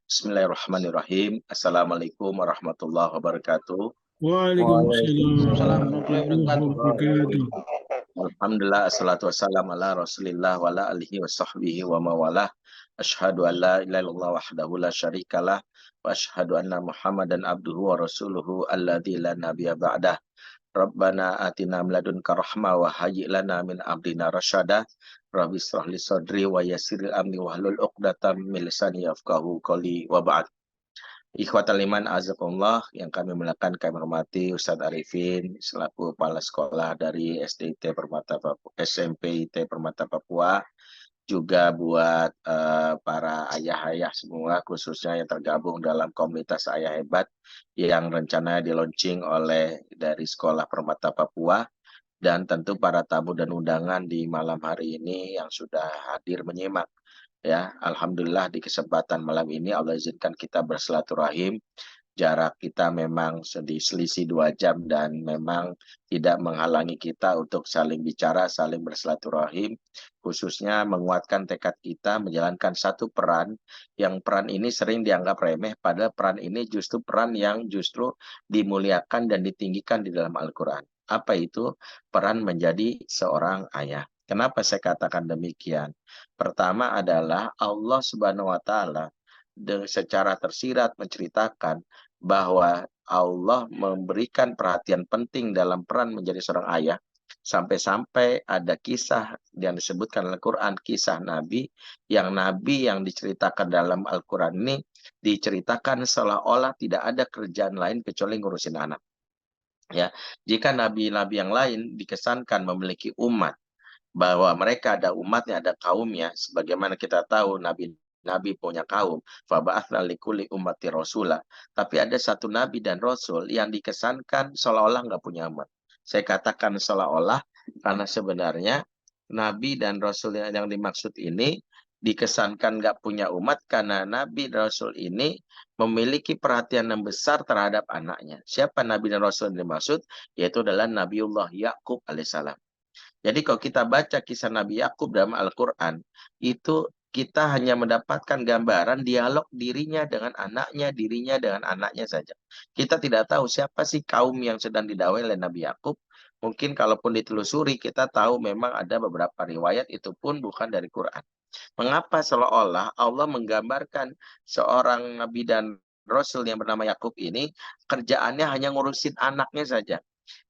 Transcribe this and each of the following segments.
Bismillahirrahmanirrahim. Assalamualaikum warahmatullahi wabarakatuh. Waalaikumsalam Waalaikumsalam warahmatullahi warahmatullahi wabarakatuh. wabarakatuh. Alhamdulillah, assalatu wassalamu ala rasulillah wa ala alihi wa sahbihi wa mawalah. Asyhadu an la ilaha illallah wahdahu la syarikalah wa asyhadu anna Muhammadan abduhu wa rasuluhu alladzi la nabiyya ba'dah. Rabbana atina min ladunka rahmah wa hayyi lana min amrina rasyada. Rabbi israh li sadri wa yassir amri wahlul 'uqdatam min lisani yafqahu qawli wa ba'd. Ikhwatal iman azakumullah yang kami muliakan, kami hormati Ustadz Arifin selaku kepala sekolah dari SDIT Permata Papua, SMPIT Permata Papua, juga buat para ayah-ayah semua khususnya yang tergabung dalam komunitas Ayah Hebat yang rencananya di launching oleh dari Sekolah Permata Papua, dan tentu para tamu dan undangan di malam hari ini yang sudah hadir menyimak. Ya, alhamdulillah di kesempatan malam ini Allah izinkan kita bersilaturahim. Jarak kita memang selisih 2 jam dan memang tidak menghalangi kita untuk saling bicara, saling bersilaturahim, khususnya menguatkan tekad kita menjalankan satu peran yang peran ini sering dianggap remeh, padahal peran ini justru peran yang justru dimuliakan dan ditinggikan di dalam Al-Quran. Apa itu? Peran menjadi seorang ayah. Kenapa saya katakan demikian? Pertama adalah Allah Subhanahu wa Ta'ala secara tersirat menceritakan bahwa Allah memberikan perhatian penting dalam peran menjadi seorang ayah, sampai-sampai ada kisah yang disebutkan dalam Al-Quran, kisah Nabi yang diceritakan dalam Al-Quran ini diceritakan seolah-olah tidak ada kerjaan lain kecuali ngurusin anak. Ya, jika nabi-nabi yang lain dikesankan memiliki umat, bahwa mereka ada umatnya, ada kaumnya, sebagaimana kita tahu nabi punya kaum, faba'atsna likulli ummati rasulah. Tapi ada satu nabi dan rasul yang dikesankan seolah-olah nggak punya umat. Saya katakan seolah-olah karena sebenarnya nabi dan rasul yang dimaksud ini dikesankan nggak punya umat karena nabi dan rasul ini memiliki perhatian yang besar terhadap anaknya. Siapa nabi dan rasul yang dimaksud? Yaitu adalah Nabiullah Yakub alaihissalam. Jadi kalau kita baca kisah Nabi Yakub dalam Al-Quran, itu kita hanya mendapatkan gambaran dialog dirinya dengan anaknya saja. Kita tidak tahu siapa sih kaum yang sedang didakwai oleh Nabi Yakub. Mungkin kalaupun ditelusuri, kita tahu memang ada beberapa riwayat itu pun bukan dari Quran. Mengapa seolah-olah Allah menggambarkan seorang Nabi dan Rasul yang bernama Yakub ini, kerjaannya hanya ngurusin anaknya saja.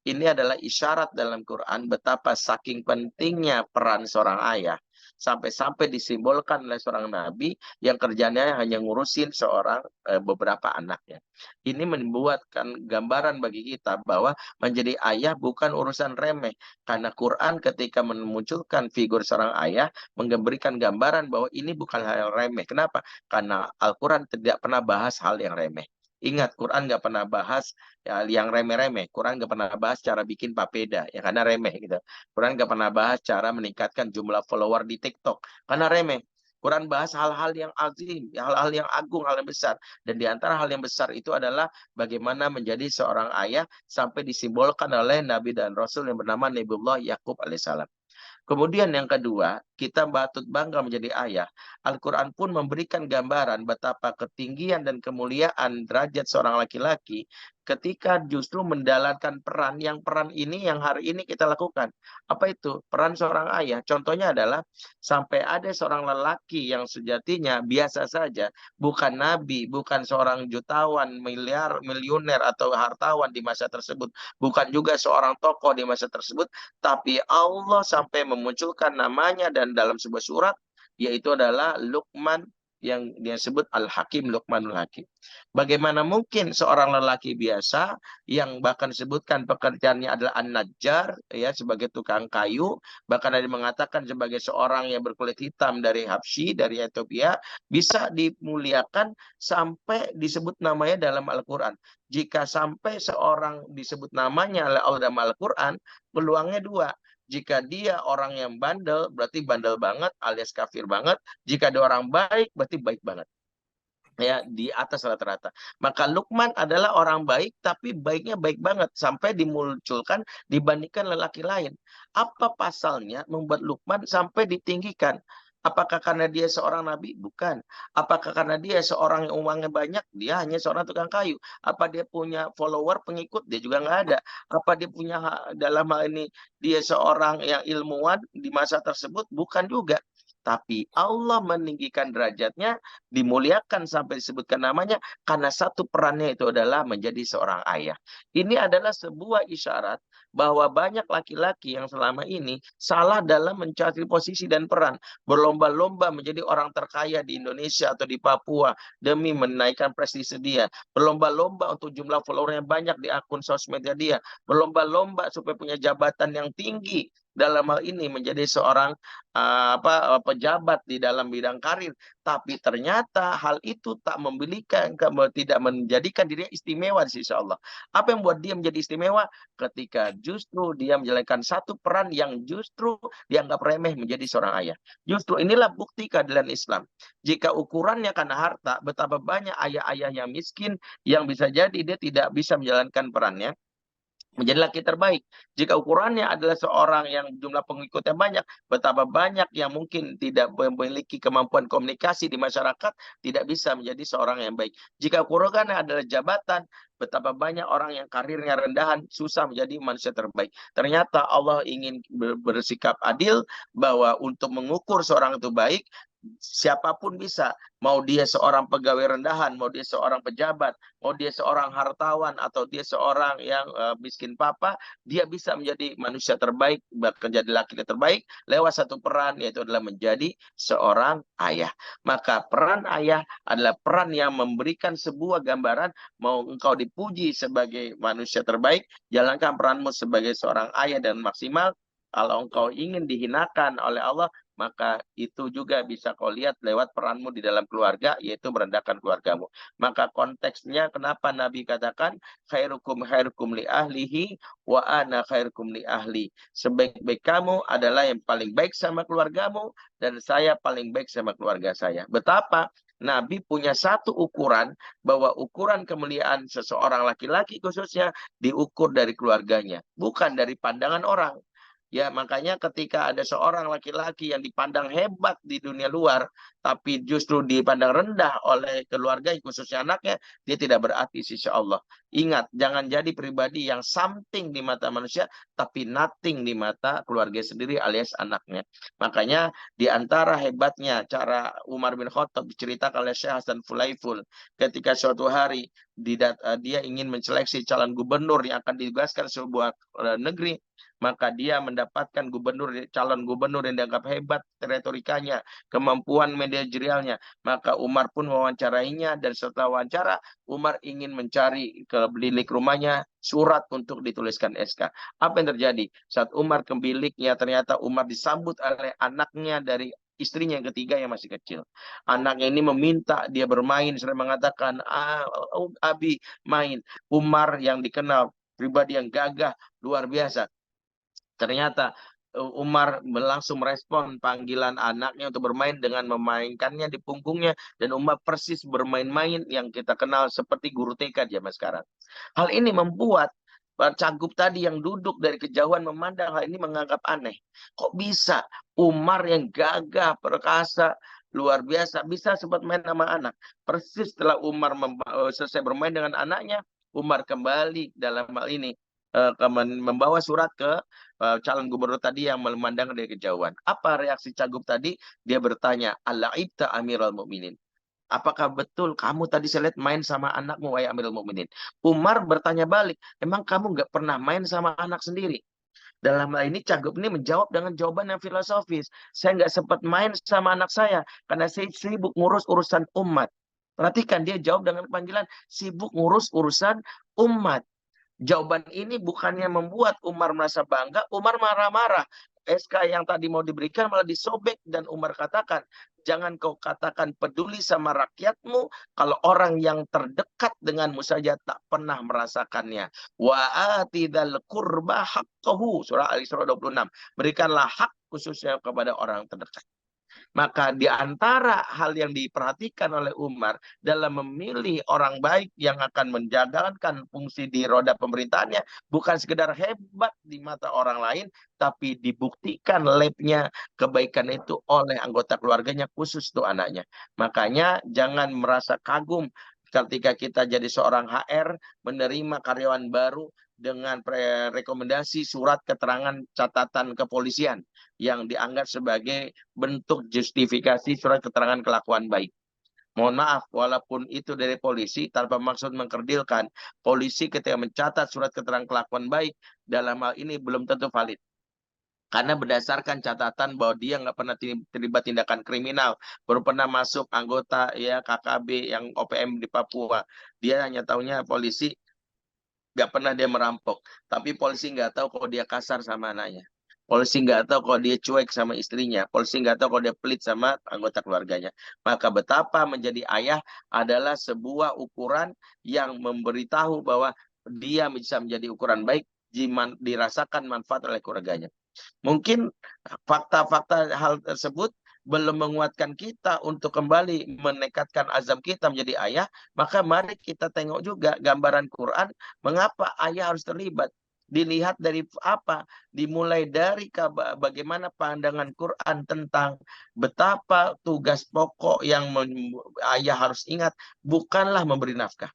Ini adalah isyarat dalam Quran betapa saking pentingnya peran seorang ayah. Sampai-sampai disimbolkan oleh seorang nabi yang kerjanya hanya ngurusin beberapa anaknya. Ini membuatkan gambaran bagi kita bahwa menjadi ayah bukan urusan remeh. Karena Quran ketika memunculkan figur seorang ayah, memberikan gambaran bahwa ini bukan hal yang remeh. Kenapa? Karena Al-Quran tidak pernah bahas hal yang remeh. Ingat, Quran nggak pernah bahas ya, yang remeh-remeh. Quran nggak pernah bahas cara bikin papeda, ya karena remeh gitu. Quran nggak pernah bahas cara meningkatkan jumlah follower di TikTok, karena remeh. Quran bahas hal-hal yang azim, hal-hal yang agung, hal yang besar. Dan di antara hal yang besar itu adalah bagaimana menjadi seorang ayah sampai disimbolkan oleh Nabi dan Rasul yang bernama Nabiullah Yakub alaihissalam. Kemudian yang kedua, kita patut bangga menjadi ayah. Al-Quran pun memberikan gambaran betapa ketinggian dan kemuliaan derajat seorang laki-laki ketika justru menjalankan peran ini yang hari ini kita lakukan. Apa itu? Peran seorang ayah. Contohnya adalah sampai ada seorang lelaki yang sejatinya biasa saja, bukan nabi, bukan seorang jutawan, miliuner atau hartawan di masa tersebut, bukan juga seorang tokoh di masa tersebut, tapi Allah sampai memunculkan namanya dan dalam sebuah surat, yaitu adalah Luqman, yang disebut Al-Hakim, Luqmanul Hakim. Bagaimana mungkin seorang lelaki biasa yang bahkan disebutkan pekerjaannya adalah An-Najjar, ya, sebagai tukang kayu, bahkan ada yang mengatakan sebagai seorang yang berkulit hitam dari Habsyi, dari Ethiopia, bisa dimuliakan sampai disebut namanya dalam Al-Quran. Jika sampai seorang disebut namanya oleh Allah dalam Al-Quran, peluangnya dua. Jika dia orang yang bandel, berarti bandel banget alias kafir banget. Jika dia orang baik, berarti baik banget. Ya, di atas rata-rata. Maka Luqman adalah orang baik, tapi baiknya baik banget. Sampai dimunculkan dibandingkan lelaki lain. Apa pasalnya membuat Luqman sampai ditinggikan? Apakah karena dia seorang nabi? Bukan. Apakah karena dia seorang yang uangnya banyak? Dia hanya seorang tukang kayu. Apa dia punya follower, pengikut? Dia juga nggak ada. Apa dia punya dalam hal ini dia seorang yang ilmuwan di masa tersebut? Bukan juga. Tapi Allah meninggikan derajatnya, dimuliakan sampai disebutkan namanya, karena satu perannya itu adalah menjadi seorang ayah. Ini adalah sebuah isyarat bahwa banyak laki-laki yang selama ini salah dalam mencari posisi dan peran. Berlomba-lomba menjadi orang terkaya di Indonesia atau di Papua demi menaikkan prestise dia. Berlomba-lomba untuk jumlah followernya banyak di akun sosmednya dia. Berlomba-lomba supaya punya jabatan yang tinggi dalam hal ini menjadi seorang pejabat di dalam bidang karir, tapi ternyata hal itu tak memberikan, tidak menjadikan dirinya istimewa di sisi Allah. Apa yang membuat dia menjadi istimewa? Ketika justru dia menjalankan satu peran yang justru dianggap remeh menjadi seorang ayah. Justru inilah bukti keadilan Islam. Jika ukurannya karena harta, betapa banyak ayah-ayah yang miskin yang bisa jadi dia tidak bisa menjalankan perannya menjadi laki terbaik. Jika ukurannya adalah seorang yang jumlah pengikutnya banyak, betapa banyak yang mungkin tidak memiliki kemampuan komunikasi di masyarakat, tidak bisa menjadi seorang yang baik. Jika ukurannya adalah jabatan, betapa banyak orang yang karirnya rendahan, susah menjadi manusia terbaik. Ternyata Allah ingin bersikap adil bahwa untuk mengukur seorang itu baik, siapapun bisa. Mau dia seorang pegawai rendahan, mau dia seorang pejabat, mau dia seorang hartawan, atau dia seorang yang miskin papa, dia bisa menjadi manusia terbaik, bahkan jadi laki terbaik lewat satu peran, yaitu adalah menjadi seorang ayah. Maka peran ayah adalah peran yang memberikan sebuah gambaran, mau engkau dipuji sebagai manusia terbaik, jalankan peranmu sebagai seorang ayah dan maksimal. Kalau engkau ingin dihinakan oleh Allah, maka itu juga bisa kau lihat lewat peranmu di dalam keluarga, yaitu merendahkan keluargamu. Maka konteksnya kenapa Nabi katakan khairukum khairukum li ahlihi wa ana khairukum li ahli. Sebaik-baik kamu adalah yang paling baik sama keluargamu dan saya paling baik sama keluarga saya. Betapa Nabi punya satu ukuran, bahwa ukuran kemuliaan seseorang laki-laki khususnya diukur dari keluarganya, bukan dari pandangan orang. Ya, makanya ketika ada seorang laki-laki yang dipandang hebat di dunia luar, tapi justru dipandang rendah oleh keluarga, khususnya anaknya, dia tidak berarti sisi Allah. Ingat, jangan jadi pribadi yang something di mata manusia, tapi nothing di mata keluarga sendiri alias anaknya. Makanya di antara hebatnya cara Umar bin Khattab diceritakan oleh Syekh Hasan Fulaiful, ketika suatu hari dia ingin menseleksi calon gubernur yang akan ditugaskan sebuah negeri, maka dia mendapatkan calon gubernur yang dianggap hebat retorikanya, kemampuan manajerialnya. Maka Umar pun mewawancarainya, dan setelah wawancara, Umar ingin mencari ke bilik rumahnya surat untuk dituliskan SK. Apa yang terjadi? Saat Umar ke biliknya, ternyata Umar disambut oleh anaknya dari istrinya yang ketiga yang masih kecil. Anaknya ini meminta dia bermain, sering mengatakan, Abi main. Umar yang dikenal pribadi yang gagah, luar biasa. Ternyata Umar langsung merespon panggilan anaknya untuk bermain dengan memainkannya di punggungnya, dan Umar persis bermain-main yang kita kenal seperti guru TK zaman sekarang. Hal ini membuat Cagup tadi yang duduk dari kejauhan memandang hal ini menganggap aneh. Kok bisa Umar yang gagah, perkasa, luar biasa, bisa sempat main sama anak. Persis setelah Umar selesai bermain dengan anaknya, Umar kembali dalam hal ini membawa surat ke calon gubernur tadi yang memandang dari kejauhan. Apa reaksi Cagup tadi? Dia bertanya, "Alaibta Amirul Mukminin?" Apakah betul kamu tadi saya lihat main sama anakmu, wahai Amirul Mukminin? Umar bertanya balik, emang kamu nggak pernah main sama anak sendiri? Dalam hal ini Cagup ini menjawab dengan jawaban yang filosofis. Saya nggak sempat main sama anak saya karena saya sibuk ngurus urusan umat. Perhatikan, dia jawab dengan panggilan sibuk ngurus urusan umat. Jawaban ini bukannya membuat Umar merasa bangga, Umar marah-marah. SK yang tadi mau diberikan malah disobek, dan Umar katakan, jangan kau katakan peduli sama rakyatmu kalau orang yang terdekat denganmu saja tak pernah merasakannya. Wa atidal qurba haqqahu, surah Al-Isra 26. Berikanlah hak khususnya kepada orang terdekat. Maka di antara hal yang diperhatikan oleh Umar dalam memilih orang baik yang akan menjalankan fungsi di roda pemerintahannya, bukan sekedar hebat di mata orang lain, tapi dibuktikan labnya kebaikan itu oleh anggota keluarganya, khusus tuh anaknya. Makanya jangan merasa kagum ketika kita jadi seorang HR, menerima karyawan baru dengan rekomendasi surat keterangan catatan kepolisian yang dianggap sebagai bentuk justifikasi surat keterangan kelakuan baik. Mohon maaf, walaupun itu dari polisi, tanpa maksud mengkerdilkan, polisi ketika mencatat surat keterangan kelakuan baik, dalam hal ini belum tentu valid. Karena berdasarkan catatan bahwa dia nggak pernah terlibat tindakan kriminal, baru pernah masuk anggota ya KKB yang OPM di Papua. Dia hanya tahunya polisi, nggak pernah dia merampok. Tapi polisi nggak tahu kalau dia kasar sama anaknya. Polisi nggak tahu kalau dia cuek sama istrinya. Polisi nggak tahu kalau dia pelit sama anggota keluarganya. Maka betapa menjadi ayah adalah sebuah ukuran yang memberitahu bahwa dia bisa menjadi ukuran baik dirasakan manfaat oleh keluarganya. Mungkin fakta-fakta hal tersebut belum menguatkan kita untuk kembali menekatkan azam kita menjadi ayah, maka mari kita tengok juga gambaran Quran, mengapa ayah harus terlibat. Dilihat dari apa? Dimulai dari bagaimana pandangan Quran tentang betapa tugas pokok yang ayah harus ingat, bukanlah memberi nafkah.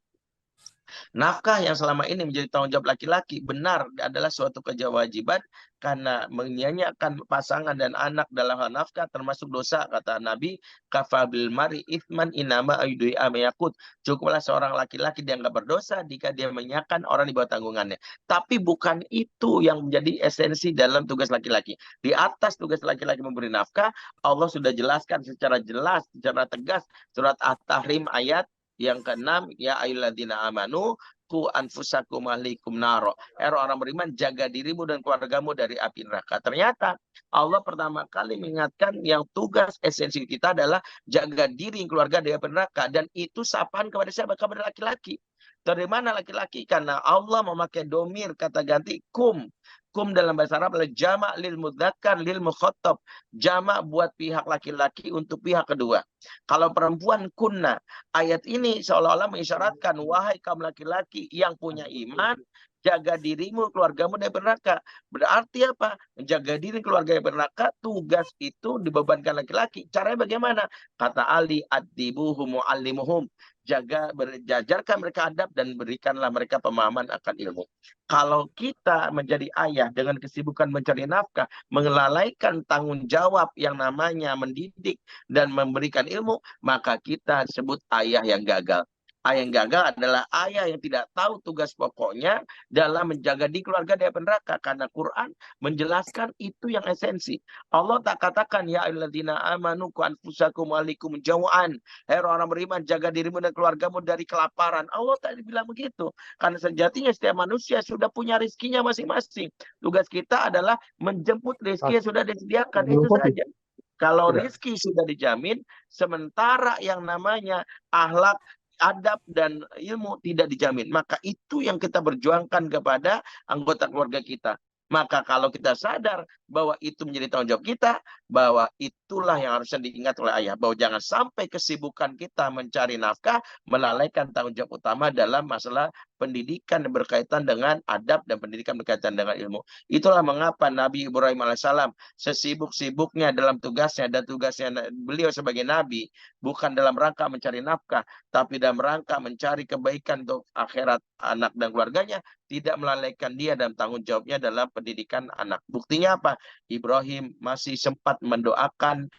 Nafkah yang selama ini menjadi tanggung jawab laki-laki benar adalah suatu kewajiban, karena menyanyiakan pasangan dan anak dalam hal nafkah termasuk dosa, kata Nabi, kafabil mari ithman inama aydui amayakut. Cukuplah seorang laki-laki dianggap berdosa jika dia menyanyiakan orang di bawah tanggungannya. Tapi bukan itu yang menjadi esensi dalam tugas laki-laki. Di atas tugas laki-laki memberi nafkah, Allah sudah jelaskan secara jelas, secara tegas, surat At-Tahrim ayat yang keenam, ya ayyuhalladzina amanu ku anfusakum ahlikum naro. Orang beriman, jaga dirimu dan keluargamu dari api neraka. Ternyata Allah pertama kali mengingatkan yang tugas esensi kita adalah jaga diri keluarga dari api neraka, dan itu sapaan kepada siapa? Kepada laki-laki. Dari mana laki-laki? Karena Allah memakai domir kata ganti kum. Kum dalam bahasa Arab adalah jamak lil mudzakkar lil mukhatab. Jamak buat pihak laki-laki untuk pihak kedua. Kalau perempuan kunna, ayat ini seolah-olah mengisyaratkan, wahai kaum laki-laki yang punya iman, jaga dirimu, keluargamu dari neraka. Berarti apa? Menjaga diri keluarga dari neraka, tugas itu dibebankan laki-laki. Caranya bagaimana? Kata Ali, ad-dibuhum mu'allimuhum. Jajarkan mereka adab dan berikanlah mereka pemahaman akan ilmu. Kalau kita menjadi ayah dengan kesibukan mencari nafkah, melalaikan tanggung jawab yang namanya mendidik dan memberikan ilmu, maka kita sebut ayah yang gagal. Ayah yang gagal adalah ayah yang tidak tahu tugas pokoknya dalam menjaga di keluarga dari neraka. Karena Quran menjelaskan itu yang esensi. Allah tak katakan, ya ayyuhalladzina amanu qu anfusakum wa ahlikum jau'an. Hei orang beriman, jaga dirimu dan keluargamu dari kelaparan. Allah tak bilang begitu. Karena sejatinya setiap manusia sudah punya rizkinya masing-masing. Tugas kita adalah menjemput rizki yang sudah disediakan. Itu saja. Kalau rizki sudah dijamin, sementara yang namanya akhlak, adab, dan ilmu tidak dijamin. Maka itu yang kita perjuangkan kepada anggota keluarga kita. Maka kalau kita sadar bahwa itu menjadi tanggung jawab kita, bahwa itulah yang harusnya diingat oleh ayah. Bahwa jangan sampai kesibukan kita mencari nafkah melalaikan tanggung jawab utama dalam masalah pendidikan berkaitan dengan adab dan pendidikan berkaitan dengan ilmu. Itulah mengapa Nabi Ibrahim alaihissalam sesibuk-sibuknya dalam tugasnya, dan tugasnya beliau sebagai Nabi bukan dalam rangka mencari nafkah, tapi dalam rangka mencari kebaikan untuk akhirat anak dan keluarganya, tidak melalaikan dia dalam tanggung jawabnya dalam pendidikan anak. Buktinya apa? Ibrahim masih sempat mendoakan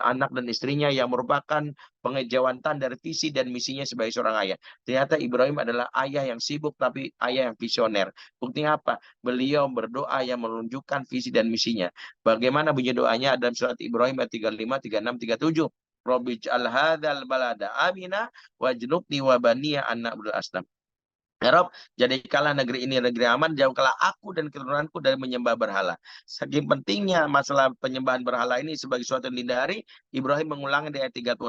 anak dan istrinya yang merupakan pengejawantan dari visi dan misinya sebagai seorang ayah. Ternyata Ibrahim adalah ayah yang sibuk tapi ayah yang visioner. Buktinya apa? Beliau berdoa yang menunjukkan visi dan misinya. Bagaimana bunyi doanya dalam surat Ibrahim ayat 35, 36, 37. Robbi ij'al hadzal balada amina wajnubni wa baniya an na'budal asnam. Ya Rob, jadikanlah negeri ini negeri aman, jauhkanlah aku dan keturunanku dari menyembah berhala. Saking pentingnya masalah penyembahan berhala ini sebagai suatu yang dihindari, Ibrahim mengulangi di ayat 36,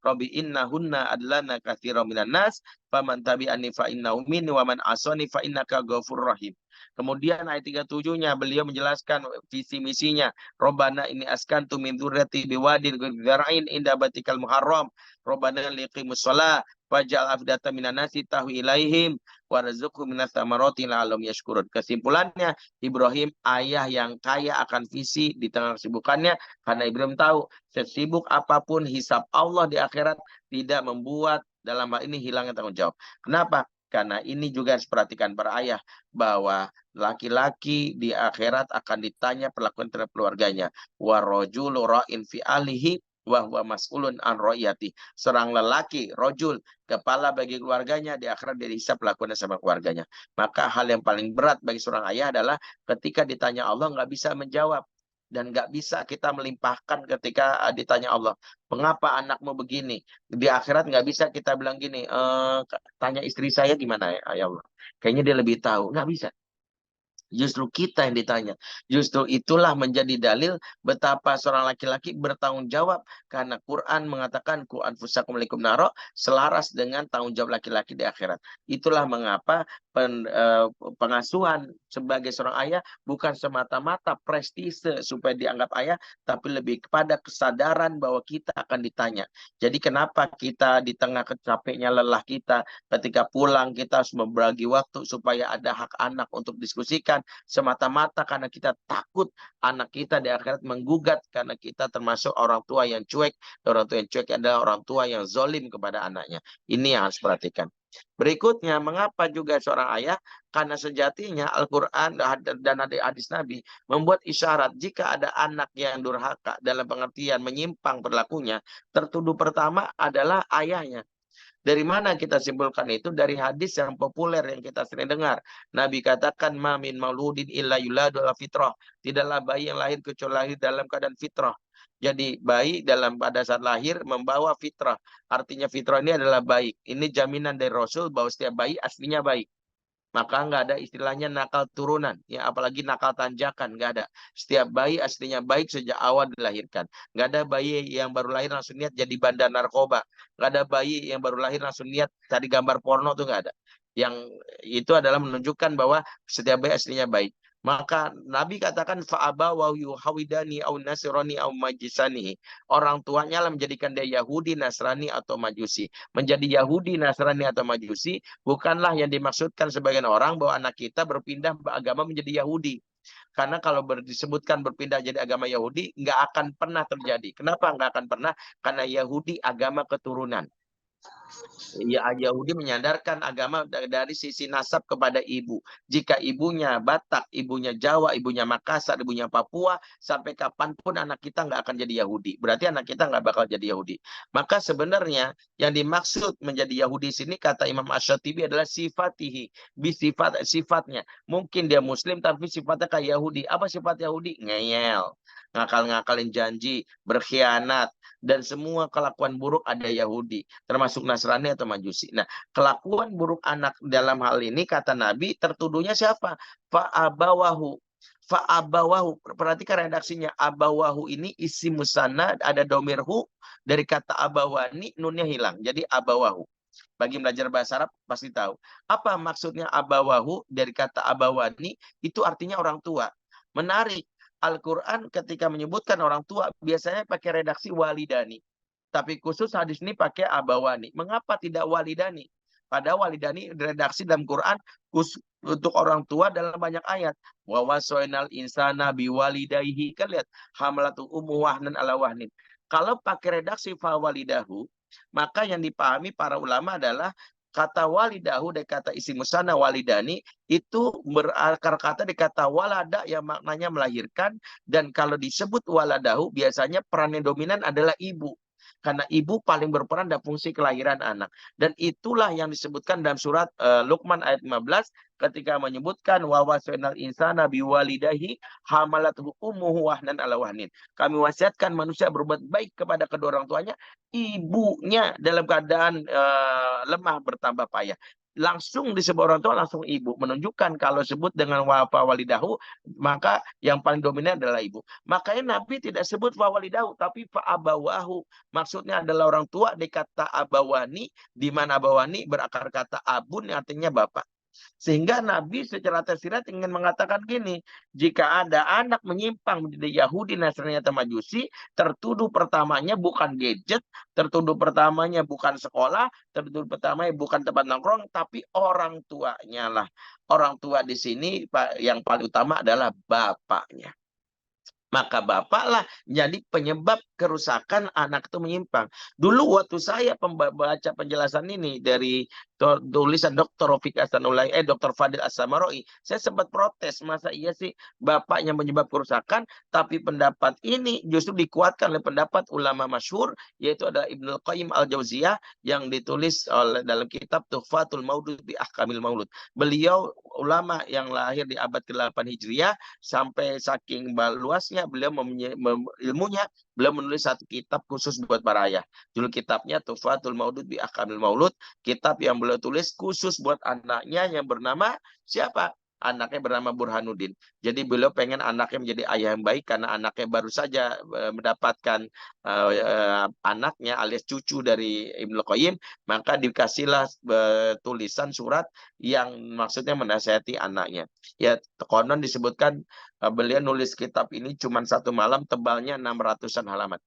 Robbi innahunna adlana katsiran minan nas, faman tabi'ani fa innahu minni wa man asani fa innaka ghafurur rahim. Kemudian ayat 37-nya beliau menjelaskan visi misinya. Robbana ini askantu min dzurriyyati biwadin dzar'in inda batikal muharram. Robbana liqimus shalah waj'al afdatan minan nasi tahwi ilaihim warzuqhum minas tsamarati la'allahum yashkurun. Kesimpulannya, Ibrahim ayah yang kaya akan visi di tengah kesibukannya, karena Ibrahim tahu sesibuk apapun hisab Allah di akhirat tidak membuat dalam hal ini hilangnya tanggung jawab. Kenapa? Karena ini juga harus perhatikan para ayah, bahwa laki-laki di akhirat akan ditanya perlakuan terhadap keluarganya. Warajulu ra'in fi alihi wa huwa mas'ulun an ra'iyati. Seorang lelaki, rojul, kepala bagi keluarganya, di akhirat dia dihisab perlakuannya sama keluarganya. Maka hal yang paling berat bagi seorang ayah adalah ketika ditanya Allah nggak bisa menjawab. Dan nggak bisa kita melimpahkan ketika ditanya Allah, mengapa anakmu begini? Di akhirat nggak bisa kita bilang gini, tanya istri saya gimana ya Allah. Kayaknya dia lebih tahu. Nggak bisa. Justru kita yang ditanya. Justru itulah menjadi dalil betapa seorang laki-laki bertanggung jawab. Karena Quran mengatakan, ku anfusakum likum naro, selaras dengan tanggung jawab laki-laki di akhirat. Itulah mengapa pengasuhan sebagai seorang ayah bukan semata-mata prestise supaya dianggap ayah, tapi lebih kepada kesadaran bahwa kita akan ditanya. Jadi kenapa kita di tengah capeknya lelah kita, ketika pulang kita harus membagi waktu supaya ada hak anak untuk diskusikan, semata-mata karena kita takut anak kita di akhirat menggugat, karena kita termasuk orang tua yang cuek. Orang tua yang cuek adalah orang tua yang zolim kepada anaknya. Ini yang harus perhatikan. Berikutnya, mengapa juga seorang ayah? Karena sejatinya Al-Quran dan hadis Nabi membuat isyarat jika ada anak yang durhaka dalam pengertian menyimpang perilakunya, tertuduh pertama adalah ayahnya. Dari mana kita simpulkan itu? Dari hadis yang populer yang kita sering dengar. Nabi katakan, ma min mauludin illa yuladu ala fitrah. Tidaklah bayi yang lahir kecuali lahir dalam keadaan fitrah. Jadi bayi pada saat lahir membawa fitrah. Artinya fitrah ini adalah baik. Ini jaminan dari Rasul bahwa setiap bayi aslinya baik. Maka nggak ada istilahnya nakal turunan, ya apalagi nakal tanjakan, nggak ada. Setiap bayi aslinya baik sejak awal dilahirkan. Nggak ada bayi yang baru lahir langsung niat jadi bandar narkoba. Nggak ada bayi yang baru lahir langsung niat cari gambar porno, tuh nggak ada. Yang itu adalah menunjukkan bahwa setiap bayi aslinya baik. Maka Nabi katakan fa'abawahu yuhawidani au nasrani au majisani. Orang tuanya lah menjadikan dia Yahudi, Nasrani atau Majusi. Menjadi Yahudi, Nasrani atau Majusi bukanlah yang dimaksudkan sebagian orang bahwa anak kita berpindah agama menjadi Yahudi. Karena kalau disebutkan berpindah jadi agama Yahudi, nggak akan pernah terjadi. Kenapa nggak akan pernah? Karena Yahudi agama keturunan. Ya, Yahudi menyandarkan agama dari sisi nasab kepada ibu. Jika ibunya Batak, ibunya Jawa, ibunya Makassar, ibunya Papua, sampai kapanpun anak kita nggak akan jadi Yahudi. Berarti anak kita nggak bakal jadi Yahudi. Maka sebenarnya yang dimaksud menjadi Yahudi sini, kata Imam Asy-Syatibi, adalah sifatihi. Sifatnya. Mungkin dia Muslim tapi sifatnya kayak Yahudi. Apa sifat Yahudi? Ngeyel. Ngakal-ngakalin janji, berkhianat, dan semua kelakuan buruk ada Yahudi, termasuk Nasrani atau Majusi. Nah, kelakuan buruk anak dalam hal ini kata Nabi tertuduhnya siapa? Fa'abawahu. Fa'abawahu. Perhatikan redaksinya. Abawahu ini isi musanna, ada domirhu, dari kata abawani, nunnya hilang. Jadi abawahu. Bagi belajar bahasa Arab pasti tahu. Apa maksudnya abawahu dari kata abawani? Itu artinya orang tua. Menarik. Al-Quran ketika menyebutkan orang tua biasanya pakai redaksi walidani. Tapi khusus hadis ini pakai abawani. Mengapa tidak walidani? Padahal walidani redaksi dalam Quran khusus untuk orang tua dalam banyak ayat. Wa wasoinal insana biwalidayhi. Kan lihat. Hamlatu ummu wahnan ala wahnin. Kalau pakai redaksi fa walidahu, maka yang dipahami para ulama adalah kata walidahu dari kata isi musana walidani itu berakar kata dari kata walada yang maknanya melahirkan, dan kalau disebut waladahu biasanya peran yang dominan adalah ibu. Karena ibu paling berperan dalam fungsi kelahiran anak. Dan itulah yang disebutkan dalam surat Luqman ayat 15 ketika menyebutkan wa wasainal insana biwalidahi hamalathu ummuhu wahnan ala wahnin. Kami wasiatkan manusia berbuat baik kepada kedua orang tuanya, ibunya dalam keadaan lemah bertambah payah. langsung disebut orang tua langsung ibu, menunjukkan kalau sebut dengan wafa walidahu maka yang paling dominan adalah ibu. Makanya Nabi tidak sebut fa walidahu tapi fa abawahu. Maksudnya adalah orang tua di kata abawani, di mana abawani berakar kata abun yang artinya bapak. Sehingga Nabi secara tersirat ingin mengatakan gini, jika ada anak menyimpang menjadi Yahudi, Nasrani atau Majusi, tertuduh pertamanya bukan gadget, tertuduh pertamanya bukan sekolah, tertuduh pertamanya bukan tempat nongkrong, tapi orang tuanya lah. Orang tua di sini yang paling utama adalah bapaknya. Maka bapaklah jadi penyebab kerusakan anak itu menyimpang. Dulu waktu saya membaca penjelasan ini dari tulisan Dr. Rafiq Hasanullah, Dr. Fadil As-Samaroi, saya sempat protes, masa iya sih bapak yang menyebab kerusakan, tapi pendapat ini justru dikuatkan oleh pendapat ulama masyhur, yaitu ada Ibnu Qayyim Al-Jauziyah yang ditulis oleh dalam kitab Tuhfatul Maulud bi Ahkamil Maulud. Beliau ulama yang lahir di abad ke-8 Hijriah, sampai saking luasnya beliau ilmunya, beliau menulis satu kitab khusus buat para ayah. Judul kitabnya Tuhfatul Maulud bi Ahkamil Maulud, kitab yang beliau tulis khusus buat anaknya yang bernama siapa? Anaknya bernama Burhanuddin. Jadi beliau pengen anaknya menjadi ayah yang baik karena anaknya baru saja mendapatkan anaknya alias cucu dari Ibnu Qayyim, maka dikasihlah tulisan surat yang maksudnya menasihati anaknya. Ya, konon disebutkan beliau nulis kitab ini cuma satu malam, tebalnya 600-an halaman.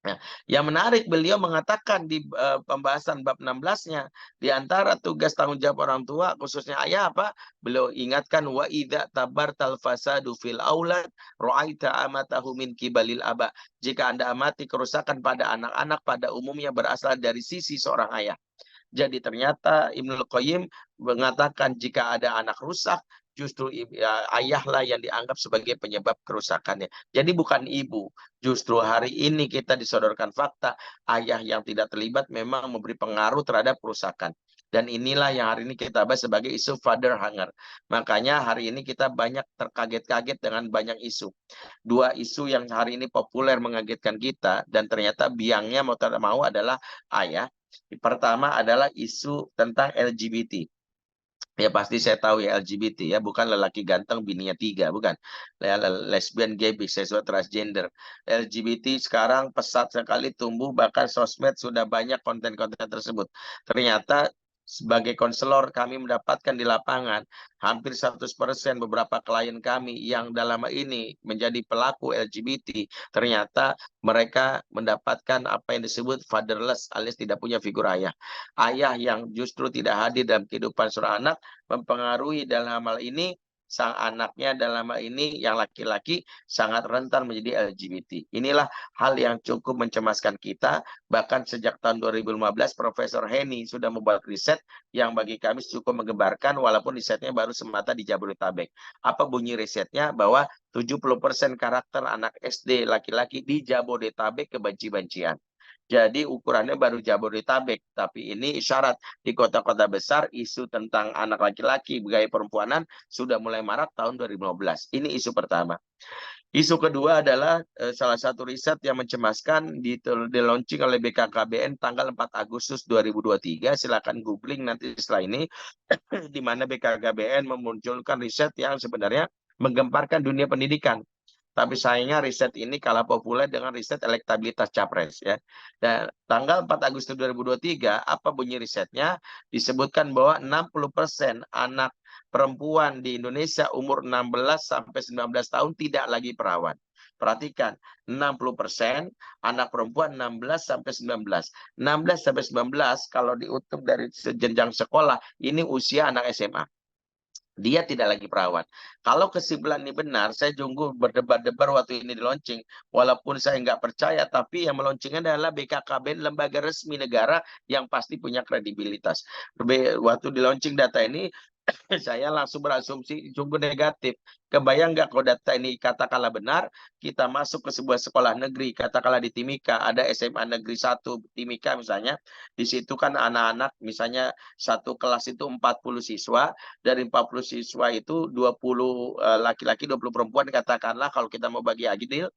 Nah, yang menarik beliau mengatakan di pembahasan bab 16-nya, di antara tugas tanggung jawab orang tua khususnya ayah apa? Beliau ingatkan wa idza tabartal fasadu fil aulad ra'aita amatahu min kibalil aba. Jika Anda amati kerusakan pada anak-anak pada umumnya berasal dari sisi seorang ayah. Jadi ternyata Ibnu Qayyim mengatakan jika ada anak rusak, justru ayahlah yang dianggap sebagai penyebab kerusakannya. Jadi bukan ibu. Justru hari ini kita disodorkan fakta, ayah yang tidak terlibat memang memberi pengaruh terhadap kerusakan. Dan inilah yang hari ini kita bahas sebagai isu father hunger. Makanya hari ini kita banyak terkaget-kaget dengan banyak isu. Dua isu yang hari ini populer mengagetkan kita, dan ternyata biangnya mau tidak mau adalah ayah. Pertama adalah isu tentang LGBT. Ya pasti saya tahu ya LGBT ya, bukan lelaki ganteng bininya 3, bukan. Lesbian, gay, biseksual, transgender. LGBT sekarang pesat sekali tumbuh, bahkan sosmed sudah banyak konten-konten tersebut. Ternyata sebagai konselor kami mendapatkan di lapangan hampir 100% beberapa klien kami yang dalam ini menjadi pelaku LGBT, ternyata mereka mendapatkan apa yang disebut fatherless alias tidak punya figur ayah. Ayah yang justru tidak hadir dalam kehidupan seorang anak mempengaruhi dalam hal ini sang anaknya, dalam hal ini yang laki-laki sangat rentan menjadi LGBT. Inilah hal yang cukup mencemaskan kita. Bahkan sejak tahun 2015 Profesor Henny sudah membuat riset yang bagi kami cukup menggembarkan, walaupun risetnya baru semata di Jabodetabek. Apa bunyi risetnya? Bahwa 70% karakter anak SD laki-laki di Jabodetabek kebenci-bencian. Jadi ukurannya baru Jabodetabek, tapi ini syarat di kota-kota besar isu tentang anak laki-laki gaya perempuanan sudah mulai marak tahun 2015. Ini isu pertama. Isu kedua adalah salah satu riset yang mencemaskan di launching oleh BKKBN tanggal 4 Agustus 2023. Silakan googling nanti setelah ini di mana BKKBN memunculkan riset yang sebenarnya menggemparkan dunia pendidikan. Tapi sayangnya riset ini kalah populer dengan riset elektabilitas capres ya. Dan tanggal 4 Agustus 2023 apa bunyi risetnya? Disebutkan bahwa 60% anak perempuan di Indonesia umur 16 sampai 19 tahun tidak lagi perawan. Perhatikan, 60% anak perempuan 16 sampai 19. 16 sampai 19 kalau diutuk dari jenjang sekolah, ini usia anak SMA. Dia tidak lagi perawan. Kalau kesimpulan ini benar, saya tunggu berdebar-debar waktu ini di launching. Walaupun saya nggak percaya, tapi yang meluncingnya adalah BKKBN, lembaga resmi negara yang pasti punya kredibilitas. Waktu di launching data ini, saya langsung berasumsi sungguh negatif. Kebayang nggak kalau data ini katakanlah benar, kita masuk ke sebuah sekolah negeri, katakanlah di Timika, ada SMA Negeri 1 Timika misalnya, di situ kan anak-anak, misalnya satu kelas itu 40 siswa, dari 40 siswa itu 20 laki-laki, 20 perempuan, katakanlah kalau kita mau bagi adil.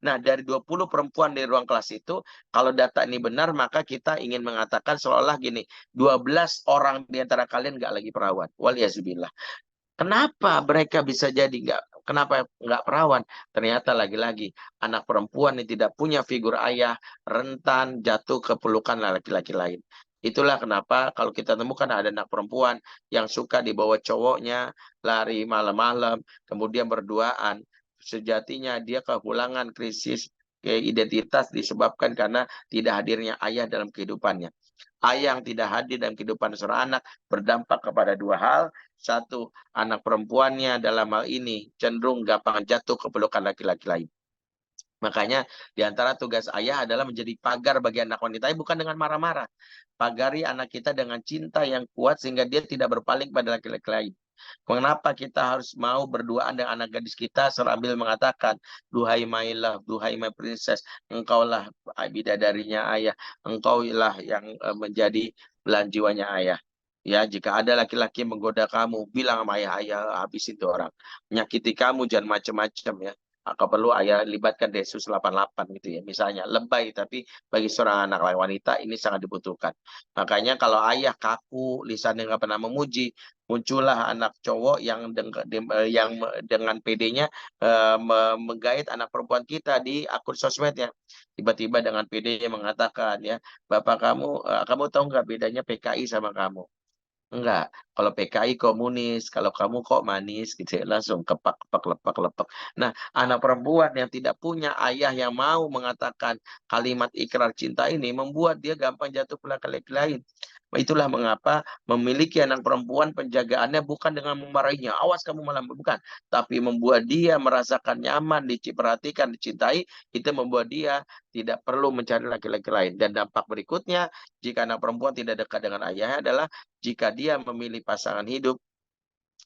Nah, dari 20 perempuan di ruang kelas itu, kalau data ini benar, maka kita ingin mengatakan seolah gini, 12 orang di antara kalian nggak lagi perawan. Waliyazubillah. Kenapa mereka bisa jadi kenapa nggak perawan? Ternyata lagi-lagi anak perempuan yang tidak punya figur ayah, rentan jatuh ke pelukan laki-laki lain. Itulah kenapa kalau kita temukan ada anak perempuan yang suka dibawa cowoknya, lari malam-malam, kemudian berduaan. Sejatinya dia kehulangan krisis identitas disebabkan karena tidak hadirnya ayah dalam kehidupannya. Ayah yang tidak hadir dalam kehidupan seorang anak berdampak kepada dua hal. Satu, anak perempuannya dalam hal ini cenderung gampang jatuh ke pelukan laki-laki lain. Makanya di antara tugas ayah adalah menjadi pagar bagi anak wanita, bukan dengan marah-marah. Pagari anak kita dengan cinta yang kuat sehingga dia tidak berpaling pada laki-laki lain. Mengapa kita harus mau berduaan dengan anak gadis kita sambil mengatakan, duhai my love, duhai my princess, engkaulah bidadarinya ayah, engkaulah yang menjadi belahan jiwanya ayah. Ya, jika ada laki-laki menggoda kamu, bilang sama ayah, ayah habis itu orang. Menyakiti kamu jangan macam-macam ya. Kalau perlu ayah libatkan Densus 88 gitu ya. Misalnya lebay, tapi bagi seorang anak wanita ini sangat dibutuhkan. Makanya kalau ayah kaku, lisannya nggak pernah memuji, muncullah anak cowok yang dengan PD-nya menggait anak perempuan kita di akun sosmednya. Tiba-tiba dengan PD-nya mengatakan ya, Bapak kamu, kamu tahu nggak bedanya PKI sama kamu? Enggak, kalau PKI komunis, kalau kamu kok manis gitu ya, langsung kepak, kepak, lepak, lepak. Nah, anak perempuan yang tidak punya ayah yang mau mengatakan kalimat ikrar cinta ini membuat dia gampang jatuh pada laki lain. Itulah mengapa memiliki anak perempuan penjagaannya bukan dengan memarahinya, awas kamu malam, bukan. Tapi membuat dia merasakan nyaman, diperhatikan, dicintai, itu membuat dia tidak perlu mencari laki-laki lain. Dan dampak berikutnya, jika anak perempuan tidak dekat dengan ayahnya adalah jika dia memilih pasangan hidup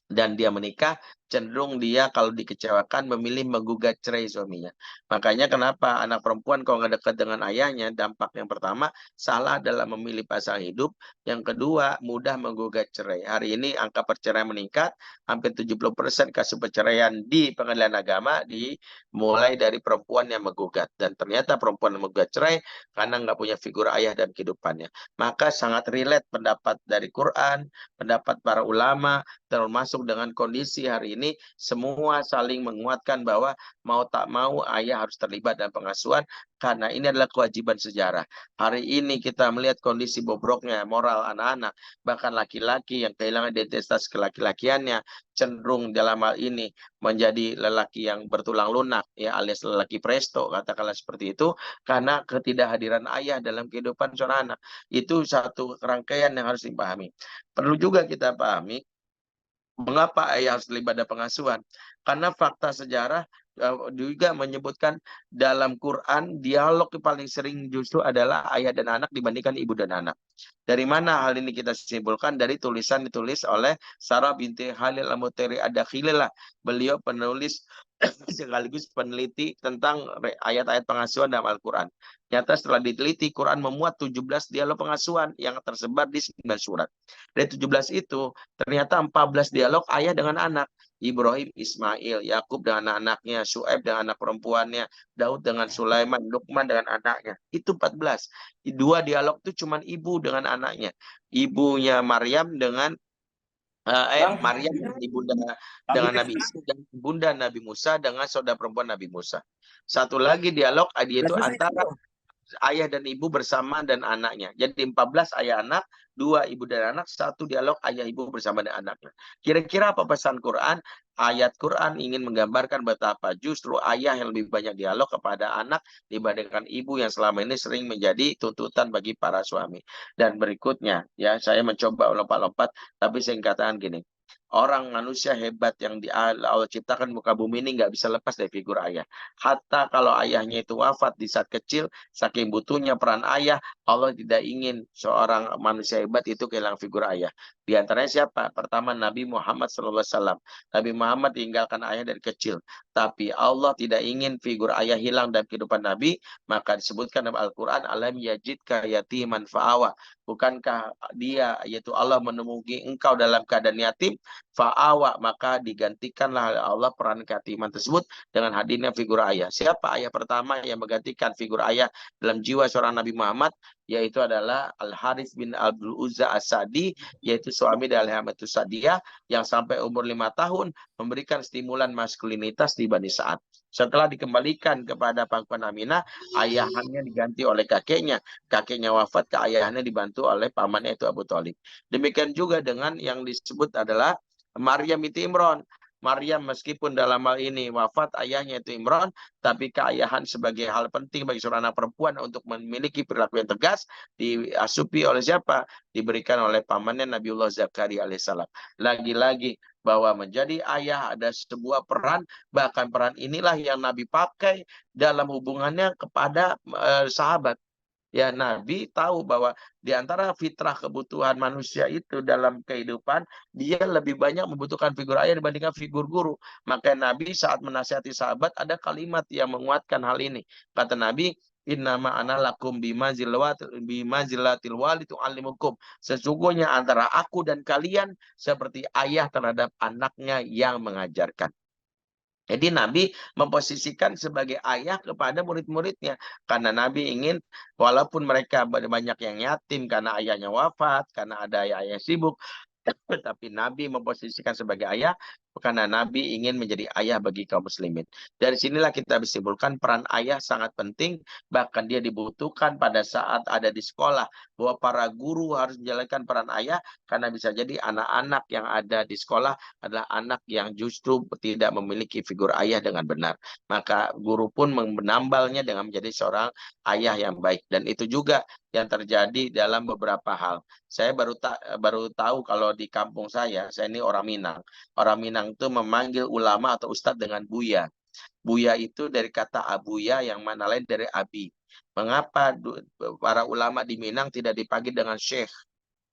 dan dia menikah, cenderung dia kalau dikecewakan memilih menggugat cerai suaminya. Makanya kenapa anak perempuan kalau nggak dekat dengan ayahnya, dampak yang pertama, salah dalam memilih pasangan hidup. Yang kedua, mudah menggugat cerai. Hari ini angka perceraian meningkat, hampir 70% kasus perceraian di pengadilan agama dimulai dari perempuan yang menggugat. Dan ternyata perempuan yang menggugat cerai karena nggak punya figur ayah dalam kehidupannya. Maka sangat relate pendapat dari Quran, pendapat para ulama, termasuk dengan kondisi hari ini, semua saling menguatkan bahwa mau tak mau ayah harus terlibat dalam pengasuhan karena ini adalah kewajiban sejarah. Hari ini kita melihat kondisi bobroknya moral anak-anak, bahkan laki-laki yang kehilangan identitas kelaki-lakiannya cenderung dalam hal ini menjadi lelaki yang bertulang lunak ya, alias lelaki presto, katakanlah seperti itu, karena ketidakhadiran ayah dalam kehidupan seorang anak. Itu satu rangkaian yang harus dipahami. Perlu juga kita pahami mengapa ayah harus terlibat dalam pengasuhan? Karena fakta sejarah juga menyebutkan dalam Quran dialog yang paling sering justru adalah ayah dan anak dibandingkan ibu dan anak. Dari mana hal ini kita simpulkan? Dari tulisan ditulis oleh Sarah binti Khalil Al-Muteri Ad-Dakhililah. Beliau penulis sekaligus peneliti tentang ayat-ayat pengasuhan dalam Al-Quran. Nyata setelah diteliti, Quran memuat 17 dialog pengasuhan yang tersebar di 9 surat. Dari 17 itu, ternyata 14 dialog ayah dengan anak. Ibrahim, Ismail, Yakub dengan anak-anaknya, Syuaib dengan anak perempuannya, Daud dengan Sulaiman, Luqman dengan anaknya. Itu 14. Dua dialog itu cuma ibu dengan anaknya. Ibunya Maryam dengan Maryam dan ibunda dengan Nabi Isa dan bunda Nabi Musa dengan saudara perempuan Nabi Musa. Satu lagi dialog yaitu antara ayah dan ibu bersama dan anaknya. Jadi 14 ayah anak, 2 ibu dan anak, 1 dialog ayah ibu bersama dan anaknya. Kira-kira apa pesan Quran? Ayat Quran ingin menggambarkan betapa justru ayah yang lebih banyak dialog kepada anak dibandingkan ibu yang selama ini sering menjadi tuntutan bagi para suami. Dan berikutnya, ya saya mencoba lompat-lompat, tapi saya katakan gini. Orang manusia hebat yang Allah ciptakan muka bumi ini nggak bisa lepas dari figur ayah. Hatta kalau ayahnya itu wafat di saat kecil, saking butuhnya peran ayah, Allah tidak ingin seorang manusia hebat itu kehilangan figur ayah. Di antaranya siapa? Pertama Nabi Muhammad SAW. Nabi Muhammad tinggalkan ayah dari kecil. Tapi Allah tidak ingin figur ayah hilang dalam kehidupan Nabi, maka disebutkan dalam Al-Quran, Alam yajidka yatiman fa'awa. Bukankah dia, yaitu Allah menemui engkau dalam keadaan yatim, fa'awa, maka digantikanlah oleh Allah peran kehatiman tersebut dengan hadirnya figur ayah. Siapa ayah pertama yang menggantikan figur ayah dalam jiwa seorang Nabi Muhammad? Yaitu adalah Al-Harith bin Abdul Uzza As-Sadi, yaitu suami dari Hamatus Sadiyah, yang sampai umur 5 tahun memberikan stimulan maskulinitas di Bani Sa'ad. Setelah dikembalikan kepada pangkuan Aminah, ayahannya diganti oleh kakeknya. Kakeknya wafat, ke ayahnya dibantu oleh pamannya itu Abu Thalib. Demikian juga dengan yang disebut adalah Maryam itu Imran. Maryam meskipun dalam hal ini wafat ayahnya itu Imran, tapi keayahan sebagai hal penting bagi seorang anak perempuan untuk memiliki perilaku yang tegas diasupi oleh siapa? Diberikan oleh pamannya Nabiullah Zakaria alaihissalam. Lagi-lagi bahwa menjadi ayah ada sebuah peran, bahkan peran inilah yang Nabi pakai dalam hubungannya kepada sahabat. Ya, Nabi tahu bahwa di antara fitrah kebutuhan manusia itu dalam kehidupan, dia lebih banyak membutuhkan figur ayah dibandingkan figur guru. Maka Nabi saat menasihati sahabat, ada kalimat yang menguatkan hal ini. Kata Nabi, Innama ana lakum bimazilatil walidu alimukum. Sesungguhnya antara aku dan kalian seperti ayah terhadap anaknya yang mengajarkan. Jadi Nabi memposisikan sebagai ayah kepada murid-muridnya. Karena Nabi ingin walaupun mereka banyak yang yatim karena ayahnya wafat, karena ada ayah yang sibuk, tapi Nabi memposisikan sebagai ayah karena Nabi ingin menjadi ayah bagi kaum muslimin. Dari sinilah kita bisa simpulkan peran ayah sangat penting, bahkan dia dibutuhkan pada saat ada di sekolah, bahwa para guru harus menjalankan peran ayah, karena bisa jadi anak-anak yang ada di sekolah adalah anak yang justru tidak memiliki figur ayah dengan benar. Maka guru pun menambalnya dengan menjadi seorang ayah yang baik. Dan itu juga yang terjadi dalam beberapa hal. Saya baru tahu kalau di kampung saya ini orang Minang. Orang Minang itu memanggil ulama atau ustadz dengan Buya. Buya itu dari kata Abuya yang mana lain dari Abi. Mengapa para ulama di Minang tidak dipanggil dengan Syekh?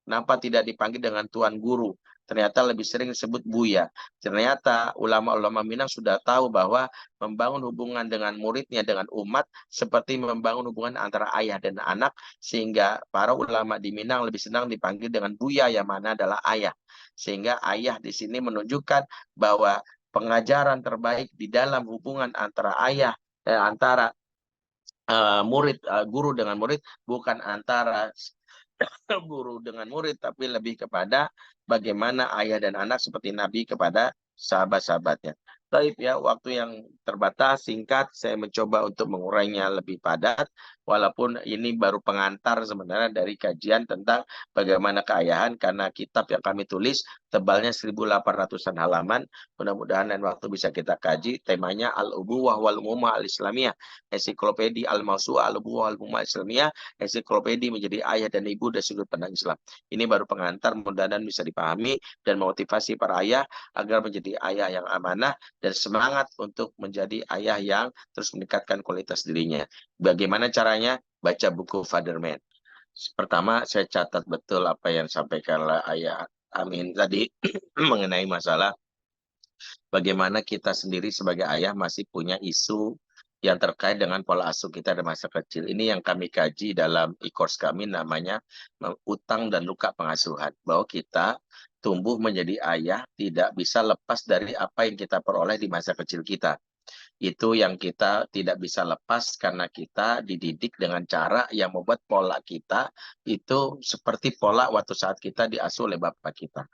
Kenapa tidak dipanggil dengan Tuan Guru? Ternyata lebih sering disebut Buya. Ternyata ulama-ulama Minang sudah tahu bahwa membangun hubungan dengan muridnya, dengan umat, seperti membangun hubungan antara ayah dan anak, sehingga para ulama di Minang lebih senang dipanggil dengan Buya, yang mana adalah ayah. Sehingga ayah di sini menunjukkan bahwa pengajaran terbaik di dalam hubungan antara antara murid, guru dengan murid, bukan antara guru dengan murid, tapi lebih kepada bagaimana ayah dan anak seperti Nabi kepada sahabat-sahabatnya. Taib ya, waktu yang terbatas, singkat, saya mencoba untuk mengurainya lebih padat, walaupun ini baru pengantar sebenarnya dari kajian tentang bagaimana keayahan, karena kitab yang kami tulis tebalnya 1.800-an halaman, mudah-mudahan dan waktu bisa kita kaji, temanya Al-Ubuwah wal Umumah Al-Islamiyah, ensiklopedia Al-Mawsu'ah Al-Ubuwah wal Umumah Al-Islamiyah, ensiklopedia menjadi ayah dan ibu dari sudut pandang Islam. Ini baru pengantar, mudah-mudahan bisa dipahami dan motivasi para ayah agar menjadi ayah yang amanah dan semangat untuk menjadi ayah yang terus meningkatkan kualitas dirinya. Bagaimana caranya? Baca buku Father Man. Pertama, saya catat betul apa yang disampaikan oleh Ayah Amin tadi mengenai masalah bagaimana kita sendiri sebagai ayah masih punya isu yang terkait dengan pola asuh kita di masa kecil. Ini yang kami kaji dalam e-course kami, namanya Utang dan Luka Pengasuhan. Bahwa kita tumbuh menjadi ayah tidak bisa lepas dari apa yang kita peroleh di masa kecil kita. Itu yang kita tidak bisa lepas karena kita dididik dengan cara yang membuat pola kita itu seperti pola waktu saat kita diasuh oleh bapak kita.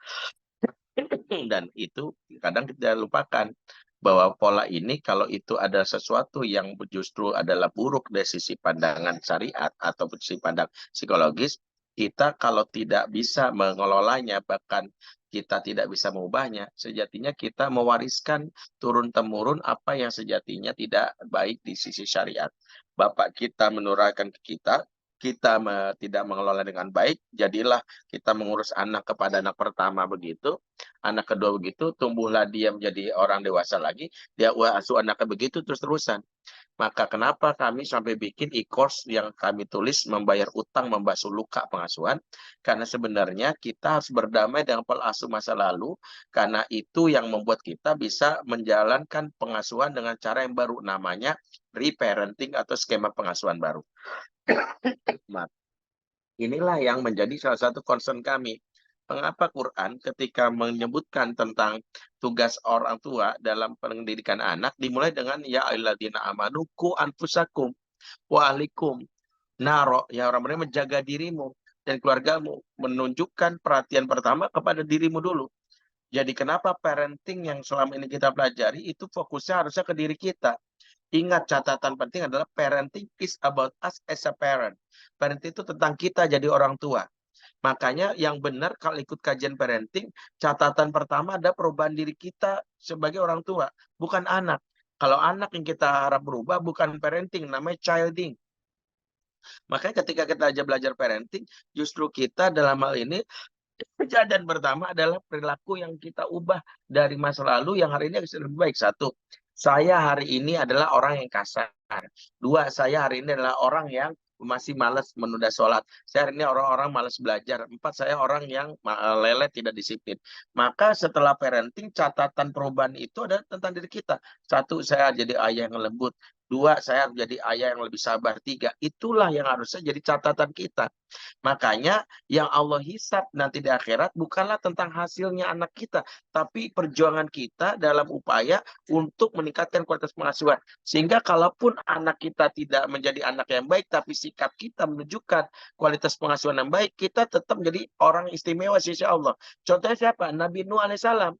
Dan itu kadang kita lupakan bahwa pola ini kalau itu ada sesuatu yang justru adalah buruk dari sisi pandangan syariat atau sisi pandang psikologis, kita kalau tidak bisa mengelolanya, bahkan kita tidak bisa mengubahnya, sejatinya kita mewariskan turun-temurun apa yang sejatinya tidak baik di sisi syariat. Bapak kita menurunkan ke kita tidak mengelola dengan baik, jadilah kita mengurus anak kepada anak pertama begitu, anak kedua begitu, tumbuhlah dia menjadi orang dewasa lagi, dia asuh anaknya begitu terus-terusan. Maka kenapa kami sampai bikin e-course yang kami tulis membayar utang membasuh luka pengasuhan? Karena sebenarnya kita harus berdamai dengan pola asuh masa lalu, karena itu yang membuat kita bisa menjalankan pengasuhan dengan cara yang baru, namanya reparenting atau skema pengasuhan baru. Nah, inilah yang menjadi salah satu concern kami. Mengapa Quran ketika menyebutkan tentang tugas orang tua dalam pendidikan anak dimulai dengan ya ayyuhalladzina amanu qu anfusakum wa ahlikum naro, ya orang beriman menjaga dirimu dan keluargamu, menunjukkan perhatian pertama kepada dirimu dulu. Jadi kenapa parenting yang selama ini kita pelajari itu fokusnya harusnya ke diri kita. Ingat, catatan penting adalah parenting is about us as a parent. Parenting itu tentang kita jadi orang tua. Makanya yang benar kalau ikut kajian parenting, catatan pertama ada perubahan diri kita sebagai orang tua, bukan anak. Kalau anak yang kita harap berubah bukan parenting, namanya childing. Makanya ketika kita aja belajar parenting, justru kita dalam hal ini, kejadian pertama adalah perilaku yang kita ubah dari masa lalu yang hari ini bisa lebih baik. Satu, saya hari ini adalah orang yang kasar. Dua, saya hari ini adalah orang yang masih malas menunda sholat. Saya hari ini orang-orang malas belajar. Empat, saya orang yang lelet, tidak disiplin. Maka setelah parenting, catatan perubahan itu adalah tentang diri kita. Satu, saya jadi ayah yang lembut. Dua, saya harus jadi ayah yang lebih sabar. Tiga, itulah yang harusnya jadi catatan kita. Makanya yang Allah hisab nanti di akhirat bukanlah tentang hasilnya anak kita, tapi perjuangan kita dalam upaya untuk meningkatkan kualitas pengasuhan. Sehingga kalaupun anak kita tidak menjadi anak yang baik, tapi sikap kita menunjukkan kualitas pengasuhan yang baik, kita tetap menjadi orang istimewa sisi Allah. Contohnya siapa? Nabi Nuh alaihissalam.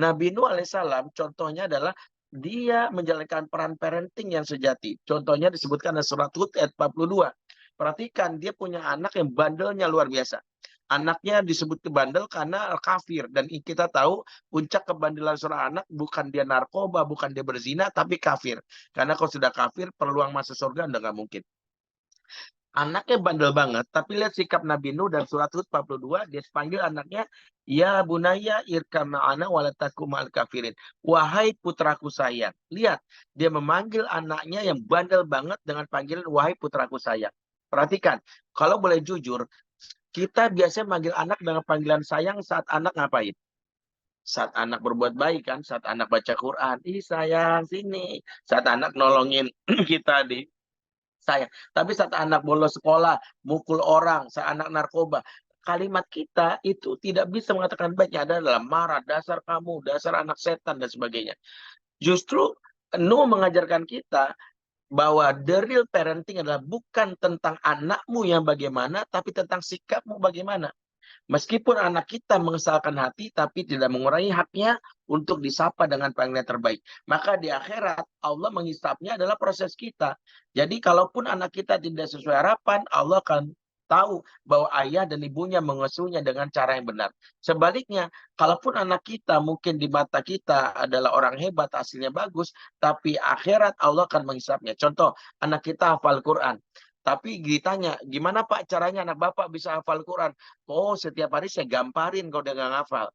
Nabi Nuh alaihissalam contohnya adalah dia menjalankan peran parenting yang sejati. Contohnya disebutkan dalam surat Hud ayat 42. Perhatikan, dia punya anak yang bandelnya luar biasa. Anaknya disebut bandel karena kafir. Dan kita tahu puncak kebandelan seorang anak bukan dia narkoba, bukan dia berzina, tapi kafir. Karena kalau sudah kafir, peluang masuk surga udah nggak mungkin. Anaknya bandel banget, tapi lihat sikap Nabi Nuh dan surat Hud 42, dia panggil anaknya, ya bunaya irkam ma'ana walatakum al kafirin. Wahai putraku sayang. Lihat, dia memanggil anaknya yang bandel banget dengan panggilan wahai putraku sayang. Perhatikan, kalau boleh jujur, kita biasanya manggil anak dengan panggilan sayang saat anak ngapain? Saat anak berbuat baik kan, saat anak baca Quran, ih sayang sini. Saat anak nolongin kita di sayang. Tapi saat anak bolos sekolah, mukul orang, saat anak narkoba, kalimat kita itu tidak bisa mengatakan baiknya adalah marah, dasar kamu, dasar anak setan dan sebagainya. Justru Nuh mengajarkan kita bahwa the real parenting adalah bukan tentang anakmu yang bagaimana, tapi tentang sikapmu bagaimana. Meskipun anak kita mengesalkan hati, tapi tidak mengurangi haknya untuk disapa dengan panggilan terbaik. Maka di akhirat, Allah menghisapnya adalah proses kita. Jadi kalaupun anak kita tidak sesuai harapan, Allah akan tahu bahwa ayah dan ibunya mengasuhnya dengan cara yang benar. Sebaliknya, kalaupun anak kita mungkin di mata kita adalah orang hebat, hasilnya bagus, tapi akhirat Allah akan menghisapnya. Contoh, anak kita hafal Quran. Tapi ditanya, gimana Pak caranya anak Bapak bisa hafal Quran? Oh, setiap hari saya gamparin kalau dia nggak ngafal.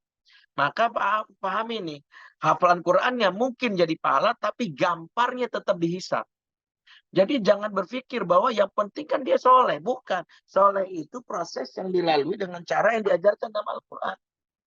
Maka pahami nih, hafalan Qurannya mungkin jadi pahala, tapi gamparnya tetap dihisap. Jadi jangan berpikir bahwa yang penting kan dia soleh. Bukan. Soleh itu proses yang dilalui dengan cara yang diajarkan dalam Al-Quran.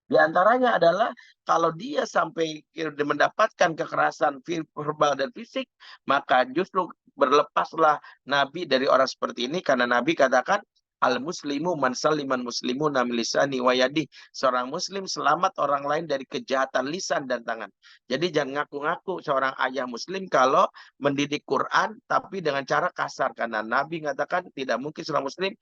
Di antaranya adalah kalau dia sampai mendapatkan kekerasan verbal dan fisik, maka justru berlepaslah Nabi dari orang seperti ini, karena Nabi katakan al-muslimu man saliman muslimu namilisani wayadi. Seorang muslim selamat orang lain dari kejahatan lisan dan tangan. Jadi jangan ngaku-ngaku seorang ayah muslim kalau mendidik Quran tapi dengan cara kasar, karena Nabi mengatakan tidak mungkin seorang muslim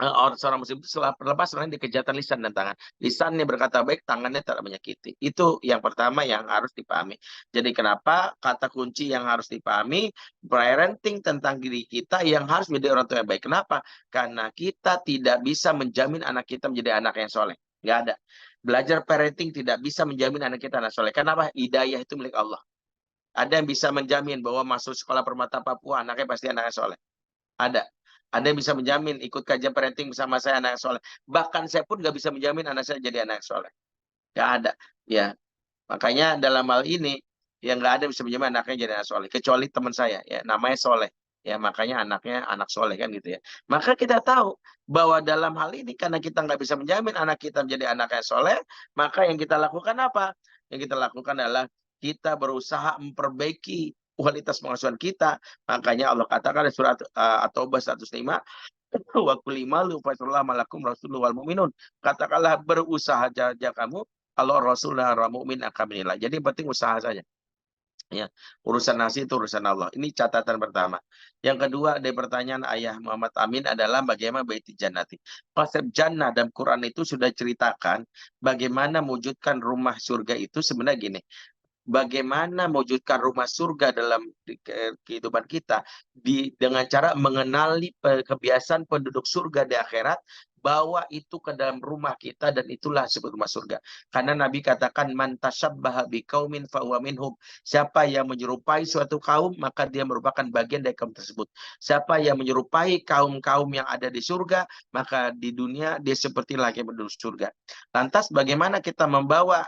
orang seorang muslim itu setelah terlepas selain di kejahatan lisan dan tangan. Lisannya berkata baik, tangannya tidak menyakiti. Itu yang pertama yang harus dipahami. Jadi kenapa kata kunci yang harus dipahami, parenting tentang diri kita yang harus menjadi orang tua yang baik. Kenapa? Karena kita tidak bisa menjamin anak kita menjadi anak yang soleh. Nggak ada. Belajar parenting tidak bisa menjamin anak kita anak soleh. Kenapa? Hidayah itu milik Allah. Ada yang bisa menjamin bahwa masuk sekolah permata Papua, anaknya pasti anaknya soleh. Ada. Anda bisa menjamin ikut kajian parenting bersama saya anak soleh. Bahkan saya pun nggak bisa menjamin anak saya jadi anak soleh. Nggak ada. Ya, makanya dalam hal ini yang nggak ada bisa menjamin anaknya jadi anak soleh. Kecuali teman saya, ya namanya soleh. Ya makanya anaknya anak soleh kan gitu ya. Maka kita tahu bahwa dalam hal ini karena kita nggak bisa menjamin anak kita menjadi anak yang soleh, maka yang kita lakukan apa? Yang kita lakukan adalah kita berusaha memperbaiki kualitas pengasuhan kita. Makanya Allah katakan di surat At-Taubah 105, wa qul imalu fa malakum rasulul wal mu'minun. Katakanlah berusaha saja kamu, kalau Rasul dan orang mukmin akan menilai. Jadi penting usaha saja. Ya, urusan nasi itu urusan Allah. Ini catatan pertama. Yang kedua dari pertanyaan ayah Muhammad Amin adalah bagaimana baiti jannati. Konsep jannah dalam Quran itu sudah ceritakan bagaimana mewujudkan rumah surga itu sebenarnya gini. Bagaimana mewujudkan rumah surga dalam kehidupan kita dengan cara mengenali kebiasaan penduduk surga di akhirat, bawa itu ke dalam rumah kita dan itulah disebut rumah surga. Karena Nabi katakan man tasyabbaha biqaumin fahuwa minhum. Siapa yang menyerupai suatu kaum maka dia merupakan bagian dari kaum tersebut. Siapa yang menyerupai kaum-kaum yang ada di surga maka di dunia dia seperti lagi penduduk surga. Lantas bagaimana kita membawa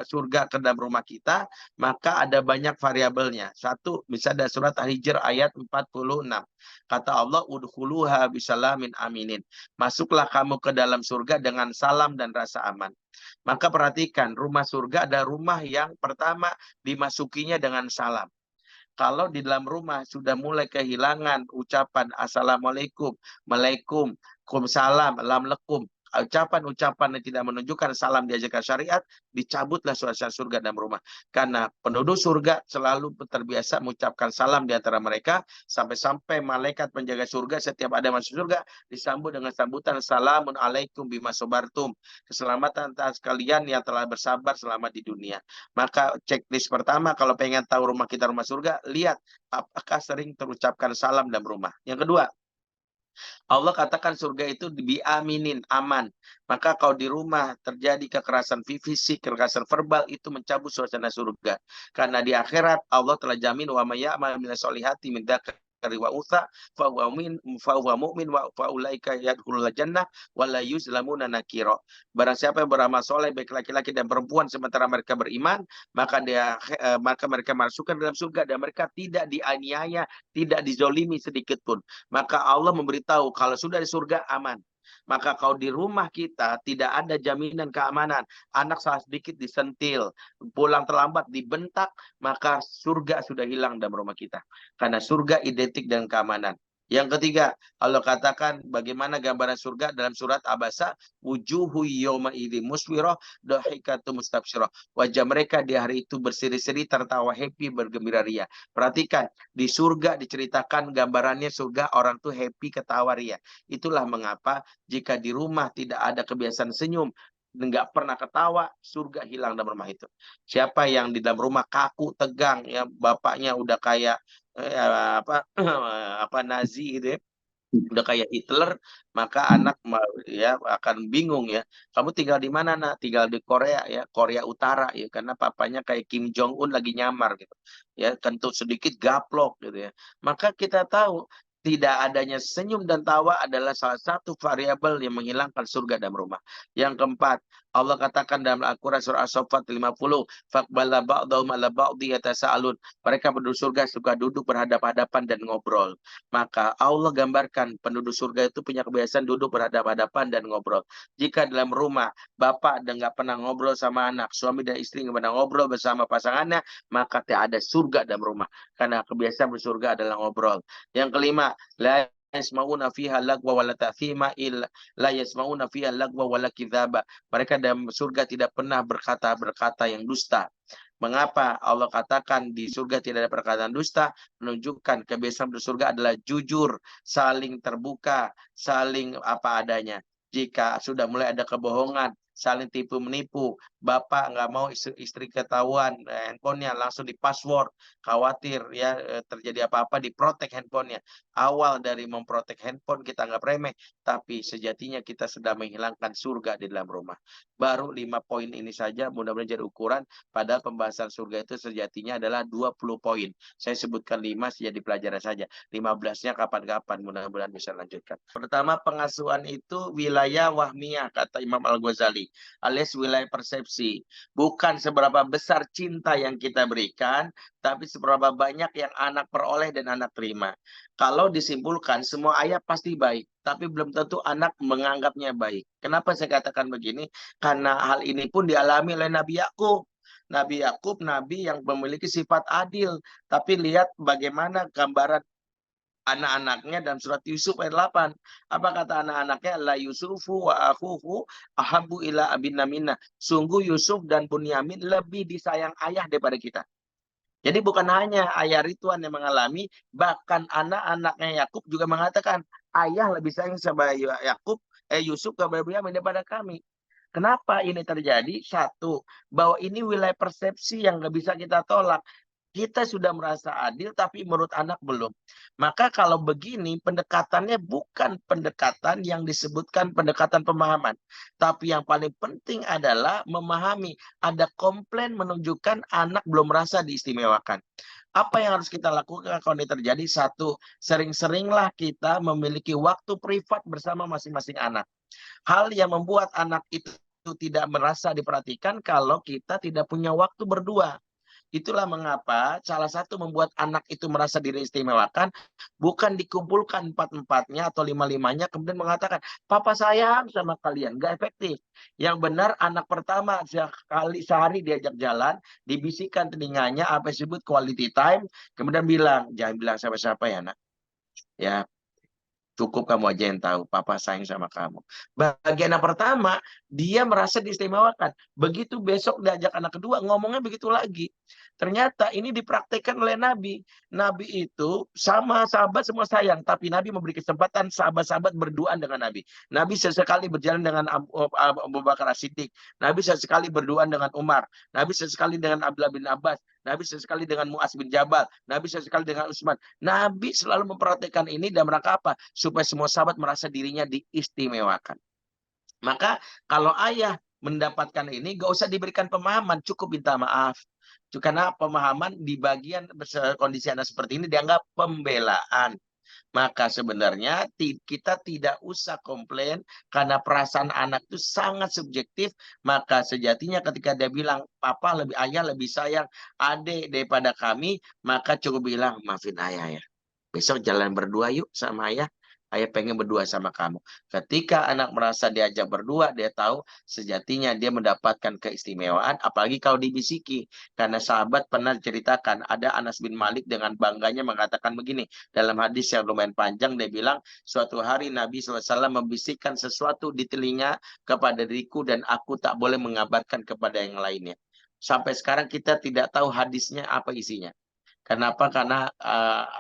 surga ke dalam rumah kita? Maka ada banyak variabelnya. Satu, misalnya surat Al-Hijr ayat 46. Kata Allah, udkhuluha bisalamin aminin. Masuklah kamu ke dalam surga dengan salam dan rasa aman. Maka perhatikan, rumah surga ada rumah yang pertama dimasukinya dengan salam. Kalau di dalam rumah sudah mulai kehilangan ucapan assalamualaikum, malaikum, salam, lam lekum, ucapan-ucapan yang tidak menunjukkan salam diajarkan syariat, dicabutlah suasana surga dalam rumah. Karena penduduk surga selalu terbiasa mengucapkan salam di antara mereka, sampai-sampai malaikat penjaga surga setiap ada masuk surga, disambut dengan sambutan salamun alaikum bima sobartum. Keselamatan atas kalian yang telah bersabar selama di dunia. Maka checklist pertama, kalau pengen tahu rumah kita rumah surga, lihat apakah sering terucapkan salam dalam rumah. Yang kedua, Allah katakan surga itu diaminin, aman. Maka kalau di rumah terjadi kekerasan fisik, kekerasan verbal, itu mencabut suasana surga. Karena di akhirat Allah telah jamin wa may ya'mal minas solihati min dzakari wa untha fa huwa mu'min wa faulaika yadkhulul jannah wa la yuzlamuna nakira. Barang siapa yang beramal soleh baik laki-laki dan perempuan sementara mereka beriman, maka mereka masukkan dalam surga dan mereka tidak dianiaya, tidak dizolimi sedikit pun. Maka Allah memberitahu kalau sudah di surga aman. Maka kalau di rumah kita tidak ada jaminan keamanan, anak salah sedikit disentil, pulang terlambat dibentak, maka surga sudah hilang dalam rumah kita. Karena surga identik dengan keamanan. Yang ketiga, Allah katakan bagaimana gambaran surga dalam surat Abasa, wujuhu yawma idzi muswirah dhahikatu mustabsyirah. Wajah mereka di hari itu berseri-seri, tertawa happy, bergembira ria. Perhatikan, di surga diceritakan gambarannya surga orang tuh happy, ketawa ria. Itulah mengapa jika di rumah tidak ada kebiasaan senyum, nggak pernah ketawa, surga hilang dalam rumah itu. Siapa yang di dalam rumah kaku, tegang, ya bapaknya udah kayak apa Nazi gitu ya, udah kayak Hitler, maka anak ya akan bingung ya. Kamu tinggal di mana, Nak? Tinggal di Korea ya, Korea Utara ya, karena papanya kayak Kim Jong Un lagi nyamar gitu. Ya, kentut sedikit gaplok gitu ya. Maka kita tahu tidak adanya senyum dan tawa adalah salah satu variabel yang menghilangkan surga dalam rumah. Yang keempat, Allah katakan dalam Al-Quran surah As-Saffat 50, faqbala ba'dahum ala ba'di yatasaalun. Mereka penduduk surga suka duduk berhadapan-hadapan dan ngobrol. Maka Allah gambarkan penduduk surga itu punya kebiasaan duduk berhadapan-hadapan dan ngobrol. Jika dalam rumah bapak dan nggak pernah ngobrol sama anak, suami dan istri nggak pernah ngobrol bersama pasangannya, maka tidak ada surga dalam rumah. Karena kebiasaan bersurga adalah ngobrol. Yang kelima, la yasmauna fiha lagwa wala ta'thima illa la yasmauna fiha lagwa wala kidzaba. Mereka dalam surga tidak pernah berkata yang dusta. Mengapa Allah katakan di surga tidak ada perkataan dusta? Menunjukkan kebiasaan bersurga adalah jujur, saling terbuka, saling apa adanya. Jika sudah mulai ada kebohongan, saling tipu menipu. Bapak nggak mau istri ketahuan handphonenya, langsung di password, khawatir ya terjadi apa-apa, diprotek handphonenya. Awal dari memprotek handphone kita nggak remeh, tapi sejatinya kita sedang menghilangkan surga di dalam rumah. Baru 5 poin ini saja mudah-mudahan jadi ukuran, padahal pembahasan surga itu sejatinya adalah 20 poin. Saya sebutkan 5 jadi pelajaran saja. 15-nya kapan-kapan, mudah-mudahan bisa lanjutkan. Pertama, pengasuhan itu wilayah wahmiyah, kata Imam Al-Ghazali, alias wilayah persepsi. Bukan seberapa besar cinta yang kita berikan, tapi seberapa banyak yang anak peroleh dan anak terima. Kalau disimpulkan, semua ayah pasti baik, tapi belum tentu anak menganggapnya baik. Kenapa saya katakan begini? Karena hal ini pun dialami oleh Nabi Yakub. Nabi Yakub, nabi yang memiliki sifat adil. Tapi lihat bagaimana gambaran anak-anaknya dalam surat Yusuf ayat 8. Apa kata anak-anaknya? La Yusufu wa akhuhu ahabu ila abinna minna. Sungguh Yusuf dan Bunyamin lebih disayang ayah daripada kita. Jadi bukan hanya ayah Ridwan yang mengalami, bahkan anak-anaknya Yakub juga mengatakan, ayah lebih sayang sama Yusuf kepada Bunyamin daripada kami. Kenapa ini terjadi? Satu, bahwa ini wilayah persepsi yang nggak bisa kita tolak. Kita sudah merasa adil, tapi menurut anak belum. Maka kalau begini, pendekatannya bukan pendekatan yang disebutkan pendekatan pemahaman. Tapi yang paling penting adalah memahami ada komplain menunjukkan anak belum merasa diistimewakan. Apa yang harus kita lakukan kalau ini terjadi? Satu, sering-seringlah kita memiliki waktu privat bersama masing-masing anak. Hal yang membuat anak itu tidak merasa diperhatikan kalau kita tidak punya waktu berdua. Itulah mengapa salah satu membuat anak itu merasa diri istimewakan, bukan dikumpulkan empat-empatnya atau lima-limanya, kemudian mengatakan, papa sayang sama kalian. Nggak efektif. Yang benar anak pertama sehari diajak jalan, dibisikkan telinganya, apa yang disebut quality time, kemudian bilang, jangan bilang siapa-siapa ya nak. Ya, cukup kamu aja yang tahu, papa sayang sama kamu. Bagian yang pertama, dia merasa diistimewakan. Begitu besok diajak anak kedua, ngomongnya begitu lagi. Ternyata ini dipraktekkan oleh Nabi. Nabi itu sama sahabat semua sayang, tapi Nabi memberi kesempatan sahabat-sahabat berduaan dengan Nabi. Nabi sesekali berjalan dengan Abu Bakar As-Siddiq. Nabi sesekali berduaan dengan Umar. Nabi sesekali dengan Abdullah bin Abbas. Nabi sesekali dengan Mu'az bin Jabal. Nabi sesekali dengan Utsman. Nabi selalu memperhatikan ini dan mereka apa? Supaya semua sahabat merasa dirinya diistimewakan. Maka kalau ayah mendapatkan ini, gak usah diberikan pemahaman, cukup minta maaf. Karena pemahaman di bagian kondisi anak seperti ini dianggap pembelaan. Maka sebenarnya kita tidak usah komplain karena perasaan anak itu sangat subjektif. Maka sejatinya ketika dia bilang papa lebih, ayah lebih sayang adik daripada kami, maka cukup bilang maafin ayah ya. Besok jalan berdua yuk sama ayah. Ayah pengen berdua sama kamu. Ketika anak merasa diajak berdua, dia tahu sejatinya dia mendapatkan keistimewaan. Apalagi kalau dibisiki. Karena sahabat pernah ceritakan, ada Anas bin Malik dengan bangganya mengatakan begini. Dalam hadis yang lumayan panjang, dia bilang, suatu hari Nabi SAW membisikkan sesuatu di telinga kepada diriku dan aku tak boleh mengabarkan kepada yang lainnya. Sampai sekarang kita tidak tahu hadisnya apa isinya. Kenapa? Karena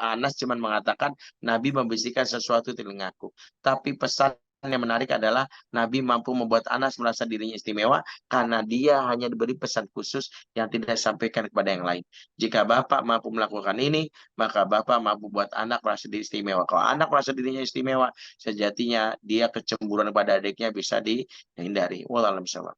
Anas cuma mengatakan Nabi membisikkan sesuatu di telingaku. Tapi pesan yang menarik adalah Nabi mampu membuat Anas merasa dirinya istimewa karena dia hanya diberi pesan khusus yang tidak disampaikan kepada yang lain. Jika Bapak mampu melakukan ini, maka Bapak mampu buat anak merasa diri istimewa. Kalau anak merasa dirinya istimewa, sejatinya dia kecemburuan pada adiknya bisa dihindari. Wallahualam bishawab.